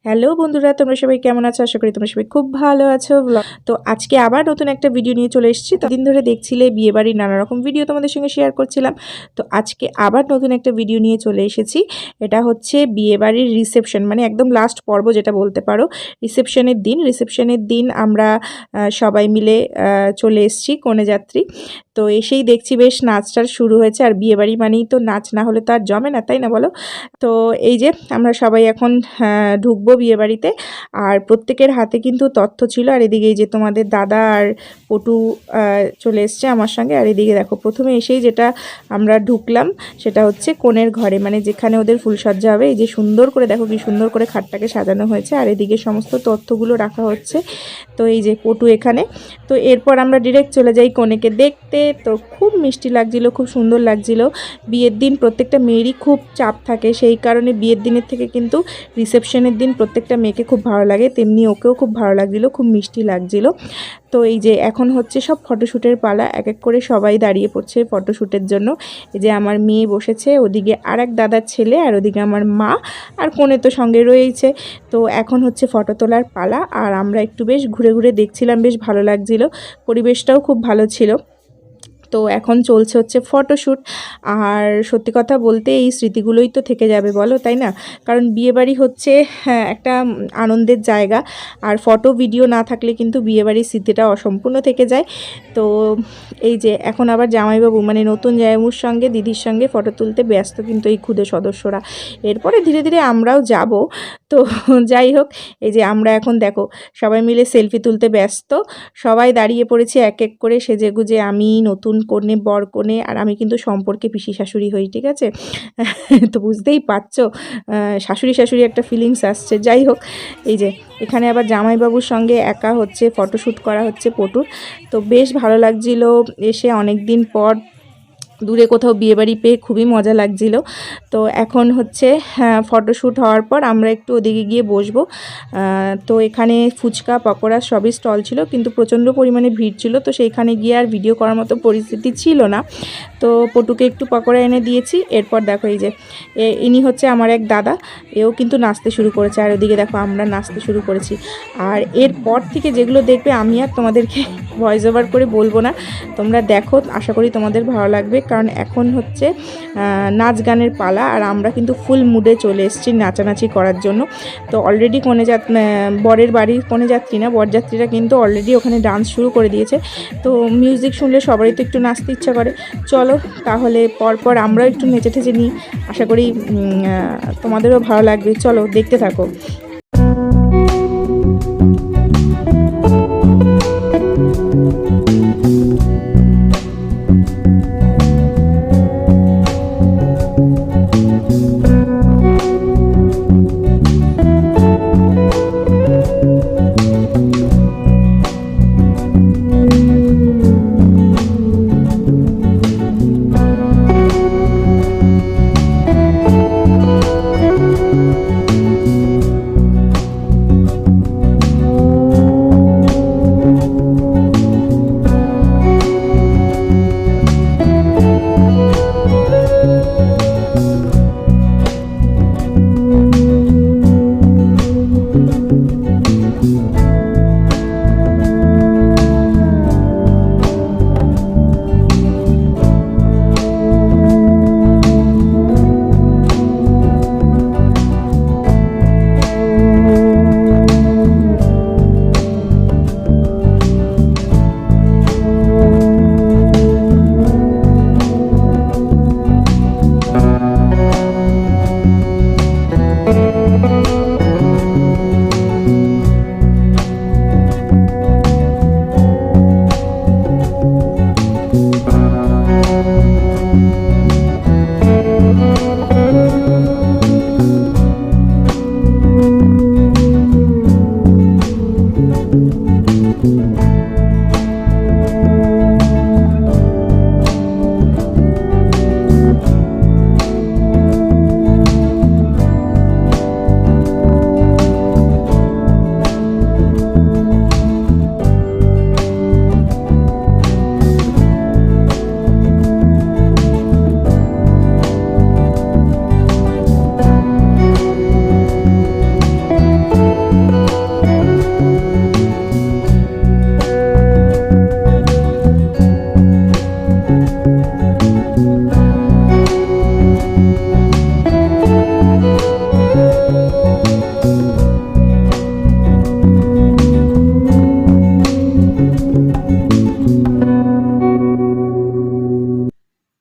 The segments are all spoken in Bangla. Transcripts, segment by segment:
হ্যালো বন্ধুরা, তোমরা সবাই কেমন আছো? আশা করি তোমরা সবাই খুব ভালো আছো। তো আজকে আবার নতুন একটা ভিডিও নিয়ে চলে এসেছি। তো দিন ধরে দেখছিলে বিয়েবাড়ির নানা রকম ভিডিও তোমাদের সঙ্গে শেয়ার করছিলাম। তো আজকে আবার নতুন একটা ভিডিও নিয়ে চলে এসেছি। এটা হচ্ছে বিয়েবাড়ির রিসেপশন, মানে একদম লাস্ট পর্ব যেটা বলতে পারো। রিসেপশনের দিন আমরা সবাই মিলে চলে এসেছি কনেযাত্রী। তো এসেই দেখছি বেশ নাচটার শুরু হয়েছে। আর বিয়েবাড়ি মানেই তো নাচ না হলে তো আর জমে না, তাই না বলো? তো এই যে আমরা সবাই এখন ঢুকবো বিয়েবাড়িতে। আর প্রত্যেকের হাতে কিন্তু তথ্য ছিল। আর এদিকে এই যে তোমাদের দাদা আর পটু চলে এসছে আমার সঙ্গে। আর এদিকে দেখো, প্রথমে এসেই যেটা আমরা ঢুকলাম সেটা হচ্ছে কনের ঘরে, মানে যেখানে ওদের ফুলসজ্জা হবে। এই যে সুন্দর করে দেখো, কি সুন্দর করে খাটটাকে সাজানো হয়েছে। আর এদিকে সমস্ত তথ্যগুলো রাখা হচ্ছে। তো এই যে পটু এখানে। তো এরপর আমরা ডিরেক্ট চলে যাই কনেকে দেখতে। তো খুব মিষ্টি লাগছিল, খুব সুন্দর লাগছিল। বিয়ের দিন প্রত্যেকটা মেয়েরই খুব চাপ থাকে, সেই কারণে বিয়ের দিনের থেকে কিন্তু রিসেপশনের দিন প্রত্যেকটা মেয়েকে খুব ভালো লাগে, তেমনি ওকেও খুব ভালো লাগছিল, খুব মিষ্টি লাগছিল। তো এই যে এখন হচ্ছে সব ফটোশ্যুটের পালা, এক এক করে সবাই দাঁড়িয়ে পড়ছে ফটোশ্যুটের জন্য। এই যে আমার মেয়ে বসেছে, ওদিকে আর এক দাদার ছেলে, আর ওদিকে আমার মা, আর কনে তো সঙ্গে রয়েছে। তো এখন হচ্ছে ফটো তোলার পালা। আর আমরা একটু বেশ ঘুরে ঘুরে দেখছিলাম, বেশ ভালো লাগছিল, পরিবেশটাও খুব ভালো ছিল। তো এখন চলছে হচ্ছে ফটোশ্যুট। আর সত্যি কথা বলতে এই স্মৃতিগুলোই তো থেকে যাবে বলো, তাই না? কারণ বিয়েবাড়ি হচ্ছে একটা আনন্দের জায়গা। আর ফটো ভিডিও না থাকলে কিন্তু বিয়েবাড়ির স্মৃতিটা অসম্পূর্ণ থেকে যায়। তো এই যে এখন আবার জামাইবাবু, মানে নতুন জামাইবাবুর সঙ্গে দিদির সঙ্গে ফটো তুলতে ব্যস্ত কিন্তু এই ক্ষুদে সদস্যরা। এরপরে ধীরে ধীরে আমরাও যাব। তো যাই হোক, এই যে আমরা এখন দেখো সবাই মিলে সেলফি তুলতে ব্যস্ত। সবাই দাঁড়িয়ে পড়েছে এক এক করে সেজে গুজে। আমি নতুন কনে, বর কনে, আর আমি কিন্তু সম্পর্কে পিসি শাশুড়ি হই, ঠিক আছে? তো বুঝতেই পারছো শাশুড়ি শাশুড়ি একটা ফিলিংস আসছে। যাই হোক, এই যে এখানে আবার জামাইবাবুর সঙ্গে একা হচ্ছে ফটোশ্যুট করা হচ্ছে পটুর। তো বেশ ভালো লাগছিল এসে, অনেক দিন পর দূরে কোথাও বিয়েবাড়ি পেয়ে খুবই মজা লাগছিল। তো এখন হচ্ছে ফটোশ্যুট হওয়ার পর আমরা একটু ওদিকে গিয়ে বসবো। তো এখানে ফুচকা পকোড়া সবই স্টল ছিল, কিন্তু প্রচণ্ড পরিমাণে ভিড় ছিল, তো সেইখানে গিয়ে আর ভিডিও করার মতো পরিস্থিতি ছিল না। তো পটুকে একটু পকোড়া এনে দিয়েছি। এরপর দেখো এই যে ইনি হচ্ছে আমার এক দাদা, এও কিন্তু নাচতে শুরু করেছে। আর ওদিকে দেখো আমরা নাচতে শুরু করেছি। আর এরপর থেকে যেগুলো দেখবে আমি আর তোমাদেরকে ভয়েস ওভার করে বলবো না, তোমরা দেখো, আশা করি তোমাদের ভালো লাগবে। কারণ এখন হচ্ছে নাচ গানের পালা। আর আমরা কিন্তু ফুল মুডে চলে এসেছি নাচানাচি করার জন্য। তো অলরেডি বরের বাড়ির কনেযাত্রী না, বরযাত্রীরা কিন্তু অলরেডি ওখানে ডান্স শুরু করে দিয়েছে। তো মিউজিক শুনলে সবারই তো একটু নাচতে ইচ্ছা করে। চলো তাহলে পরপর আমরাও একটু নেচে ঠেচে নিই, আশা করি তোমাদেরও ভালো লাগবে। চলো দেখতে থাকো।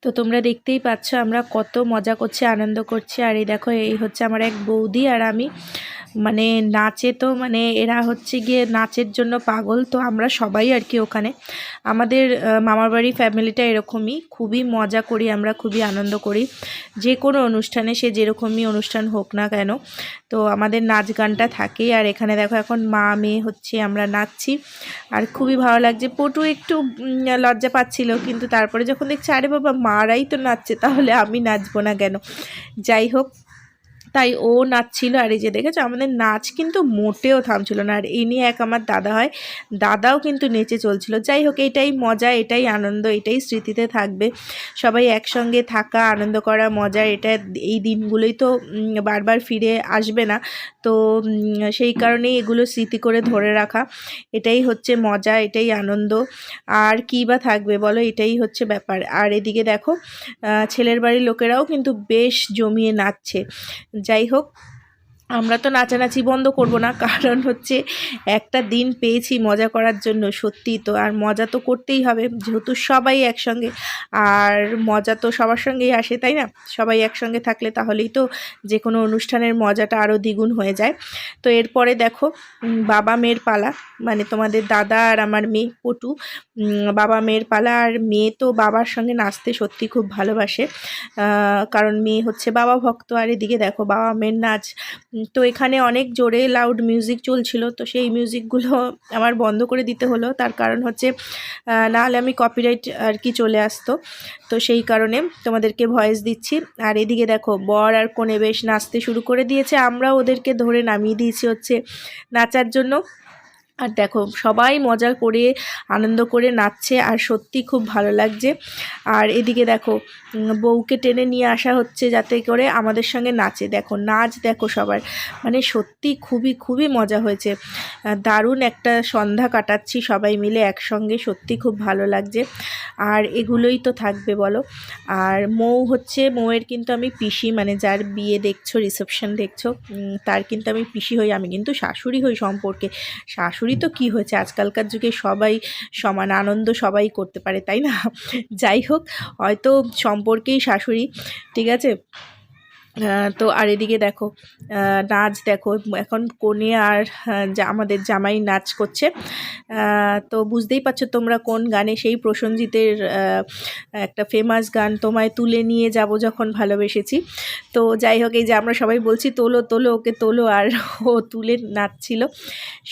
তো তোমরা দেখতেই পাচ্ছ আমরা কত মজা করছি, আনন্দ করছি। আর এই দেখো, এই হচ্ছে আমার এক বৌদি আর আমি। মানে নাচে তো মানে এরা হচ্ছে গিয়ে নাচের জন্য পাগল। তো আমরা সবাই আর কি ওখানে, আমাদের মামার বাড়ি ফ্যামিলিটা এরকমই, খুবই মজা করি আমরা, খুবই আনন্দ করি যে কোনো অনুষ্ঠানে, সে যেরকমই অনুষ্ঠান হোক না কেন। তো আমাদের নাচ গানটা থাকেই। আর এখানে দেখো এখন মা মেয়ে হচ্ছে আমরা নাচছি, আর খুবই ভালো লাগছে। পটু একটু লজ্জা পাচ্ছিল, কিন্তু তারপরে যখন দেখছি আরে বাবা মারাই তো নাচছে, তাহলে আমি নাচবো না কেন। যাই হোক, তাই ও নাচছিল। আর এই যে দেখেছো আমাদের নাচ কিন্তু মোটেও থামছিল না। আর এই নিয়ে এক আমার দাদা হয়, দাদাও কিন্তু নেচে চলছিল। যাই হোক, এটাই মজা, এটাই আনন্দ, এটাই স্মৃতিতে থাকবে। সবাই একসঙ্গে থাকা, আনন্দ করা, মজা, এটা এই দিনগুলোই তো বারবার ফিরে আসবে না। তো সেই কারণেই এগুলো স্মৃতি করে ধরে রাখা, এটাই হচ্ছে মজা, এটাই আনন্দ। আর কী বা থাকবে বলো, এটাই হচ্ছে ব্যাপার। আর এদিকে দেখো ছেলের বাড়ির লোকেরাও কিন্তু বেশ জমিয়ে নাচছে। যাই হোক, আমরা তো নাচানাচি বন্ধ করব না, কারণ হচ্ছে একটা দিন পেয়েছি মজা করার জন্য, সত্যি তো। আর মজা তো করতেই হবে, যেহেতু সবাই একসঙ্গে। আর মজা তো সবার সঙ্গেই আসে, তাই না? সবাই একসঙ্গে থাকলে তাহলেই তো যে কোনো অনুষ্ঠানের মজাটা আরও দ্বিগুণ হয়ে যায়। তো এরপরে দেখো বাবা মেয়ের পালা, মানে তোমাদের দাদা আর আমার মেয়ে পটু, বাবা মেয়ের পালা। আর মেয়ে তো বাবার সঙ্গে নাচতে সত্যি খুব ভালোবাসে, কারণ মেয়ে হচ্ছে বাবা ভক্ত। আর এদিকে দেখো বাবা মেয়ের নাচ। তো এখানে অনেক জোরে লাউড মিউজিক চলছিল, তো সেই মিউজিকগুলো আমার বন্ধ করে দিতে হলো। তার কারণ হচ্ছে নাহলে আমি কপিরাইট আর কি চলে আসতো, তো সেই কারণে তোমাদেরকে ভয়েস দিচ্ছি। আর এদিকে দেখো বর আর কনে বেশ নাচতে শুরু করে দিয়েছে, আমরাও ওদেরকে ধরে নামিয়ে দিয়েছি হচ্ছে নাচার জন্য। আর দেখো সবাই মজা করে আনন্দ করে নাচছে, আর সত্যি খুব ভালো লাগছে। আর এদিকে দেখো বউকে টেনে নিয়ে আসা হচ্ছে যাতে করে আমাদের সঙ্গে নাচে। দেখো নাচ দেখো সবার, মানে সত্যি খুবই খুবই মজা হয়েছে। দারুণ একটা সন্ধ্যা কাটাচ্ছি সবাই মিলে একসঙ্গে, সত্যি খুব ভালো লাগছে। আর এগুলোই তো থাকবে বলো। আর মৌয়ের কিন্তু আমি পিসি, মানে যার বিয়ে দেখছো, রিসেপশন দেখছো, তার কিন্তু আমি পিসি হই, আমি কিন্তু শাশুড়ি হই সম্পর্কে। শাশুড়ি তো কি হয়েছে, আজকালকার যুগে সবাই সমান, আনন্দ সবাই করতে পারে, তাই না? যাই হোক, হয়তো সম্পর্কেই শাশুড়ি, ঠিক আছে। তো আর এদিকে দেখো নাচ দেখো, এখন কনে আর আমাদের জামাই নাচ করছে। তো বুঝতেই পারছো তোমরা কোন গানে, সেই প্রসেনজিতের একটা ফেমাস গান, তোমায় তুলে নিয়ে যাব যখন ভালোবেসেছি। তো যাই হোক, এই যে আমরা সবাই বলছি তোলো তোলো ওকে তোলো, আর ও তুলে নাচছিল।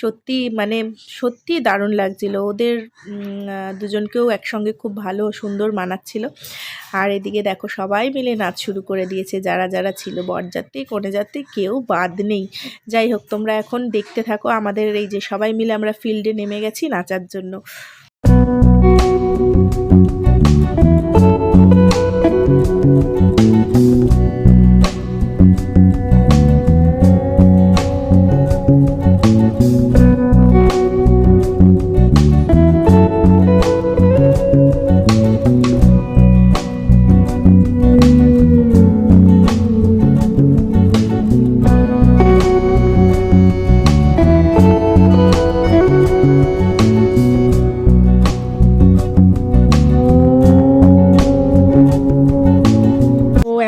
সত্যি মানে সত্যি দারুণ লাগছিল, ওদের দুজনকেও একসঙ্গে খুব ভালো সুন্দর মানাচ্ছিল। আর এদিকে দেখো সবাই মিলে নাচ শুরু করে দিয়েছে, যারা যারা ছিল, বরযাত্রী কনেযাত্রী কেউ বাদ নেই। যাই হোক, তোমরা এখন দেখতে থাকো আমাদের এই যে সবাই মিলে আমরা ফিল্ডে নেমে গেছি নাচার জন্য।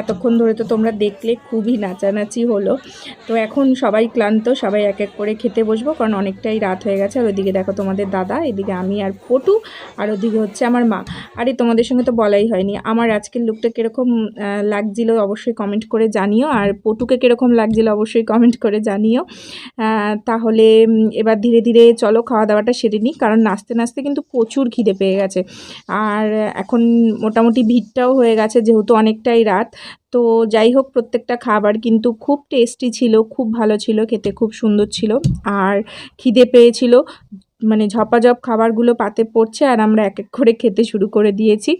এতক্ষণ ধরে তো তোমরা দেখলে খুবই নাচানাচি হলো। তো এখন সবাই ক্লান্ত, সবাই এক এক করে খেতে বসবো, কারণ অনেকটাই রাত হয়ে গেছে। আর ওইদিকে দেখো তোমাদের দাদা, এদিকে আমি আর পটু, আর ওদিকে হচ্ছে আমার মা। আরে তোমাদের সঙ্গে তো বলাই হয়নি, আমার আজকের লুকটা কীরকম লাগছিল অবশ্যই কমেন্ট করে জানিও, আর পটুকে কীরকম লাগছিল অবশ্যই কমেন্ট করে জানিও। তাহলে এবার ধীরে ধীরে চলো খাওয়া দাওয়াটা সেরে নিই, কারণ নাচতে নাচতে কিন্তু প্রচুর খিদে পেয়ে গেছে। আর এখন মোটামুটি ভিড়টাও হয়ে গেছে, যেহেতু অনেকটাই রাত। তো যাই হোক, প্রত্যেকটা খাবার কিন্তু খুব টেস্টি ছিল, খুব ভালো ছিল, খেতে খুব সুন্দর ছিল। আর খিদে পেয়েছিল, মানে ঝপাঝপ খাবারগুলো পাতে পড়ছে, আর আমরা এক এক করে খেতে শুরু করে দিয়েছি।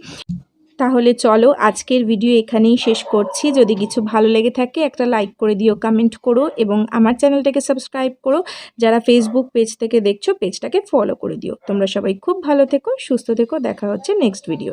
তাহলে চলো আজকের ভিডিও এখানেই শেষ করছি। যদি কিছু ভালো লেগে থাকে একটা লাইক করে দিও, কমেন্ট করো, এবং আমার চ্যানেলটাকে সাবস্ক্রাইব করো। যারা ফেসবুক পেজ থেকে দেখছো পেজটাকে ফলো করে দিও। তোমরা সবাই খুব ভালো থেকো, সুস্থ থেকো, দেখা হচ্ছে নেক্সট ভিডিও।